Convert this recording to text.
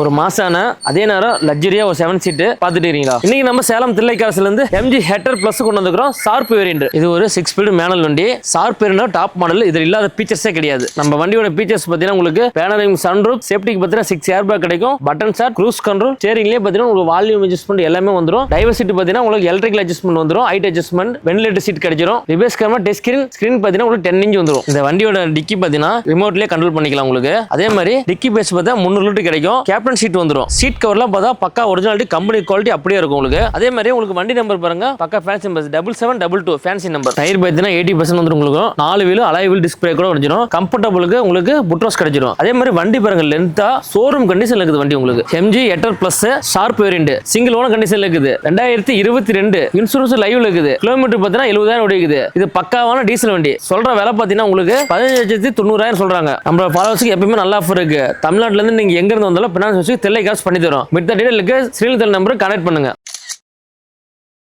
ஒரு மாசான அதே நேரம் லக்ஸரியா ஒரு 7 சீட் பாத்துட்டு இருக்கீங்களா? இன்னைக்கு நம்ம சேலம் தில்லைக்காசுல இருந்து MG ஹெட்டர் பிளஸ் கொண்டு வந்துக்கிறோம். Sharp variant. இது ஒரு 6 ஸ்பீட் மேனுவல் வண்டி. Sharp variant top model. இதுல இல்லாத ஃபீச்சர்ஸே கிடையாது. நம்ம வண்டியோட ஃபீச்சர்ஸ் பாத்தீங்கன்னா உங்களுக்கு பேனரிங் சன்ரூஃப், சேஃப்டிக்கு பாத்தீங்கன்னா 6 ஏர் பேக் கிடைக்கும், பட்டன் ஸ்டார்ட், க்ரூஸ் கண்ட்ரோல், ஸ்டீரிங்லயே பாத்தீங்கன்னா உங்களுக்கு வால்யூம் அட்ஜஸ்ட்மெண்ட் எல்லாமே வந்துரும். டிரைவர் சீட் பாத்தீங்கன்னா உங்களுக்கு எலக்ட்ரிக்கல் அட்ஜஸ்ட்மெண்ட் வந்துரும், ஹைட் அட்ஜஸ்ட்மெண்ட், வென்டிலேட்டர் சீட் கிடைச்சிரும். ரிவர்ஸ் கேமரா, டச் ஸ்கிரீன் பாத்தீங்கன்னா உங்களுக்கு 10 இன்ச் வந்துரும். இந்த வண்டியோட டிக்கி பாத்தீங்கன்னா ரிமோட்லயே கண்ட்ரோல் பண்ணிக்கலாம் உங்களுக்கு. அதே மாதிரி டிக்கி பேஸ் பார்த்தா 300 லிட்டர் கிடைக்கும். கேப்டன் சீட் வந்துரும். சீட் கவர்லாம் பார்த்தா பக்கா ஒரிஜினாலிட்டி கம்பெனி குவாலிட்டி அப்படியே இருக்கும் உங்களுக்கு. அதே மாதிரி உங்களுக்கு வண்டி நம்பர் பாருங்க, பக்கா fancy number 7722 fancy number. Tyre பார்த்தீங்கன்னா 80% வந்துரும் உங்களுக்கு. 4 wheel alloy wheel disc brake கூட வந்துரும். கம்ஃபர்டபுளுக்கு உங்களுக்கு புட்ரோஸ் கிடைச்சிரும். அதே மாதிரி வண்டி பாருங்க லென்த்தா ஷோரூம் கண்டிஷன்ல இருக்குது வண்டி உங்களுக்கு. MG header plus sharp variant single owner கண்டிஷன்ல இருக்குது. 2022 இன்சூரன்ஸ் லைவ்ல இருக்குது. கிலோமீட்டர் பார்த்தீங்கன்னா 70,000 ஓடிக்குது. இது பக்காவான டீசல் வண்டி. சொல்ற விலை பார்த்தீங்கன்னா உங்களுக்கு 15,90,000 சொல்றாங்க. நம்ம ஃபாலோவர்ஸ்க்கு எப்பவுமே நல்ல ஆஃபர் இருக்கு. தமிழ்நாட்டுல இருந்து நீங்க எங்க இருந்து வந்தாலும் பினான்ஸ் வச்சு தில்லை காசு பண்ணி தரோம். மித்த டீடைலுக்கு ஸ்ரீலங்கா நம்பருக்கு கான்டாக்ட் பண்ணுங்க.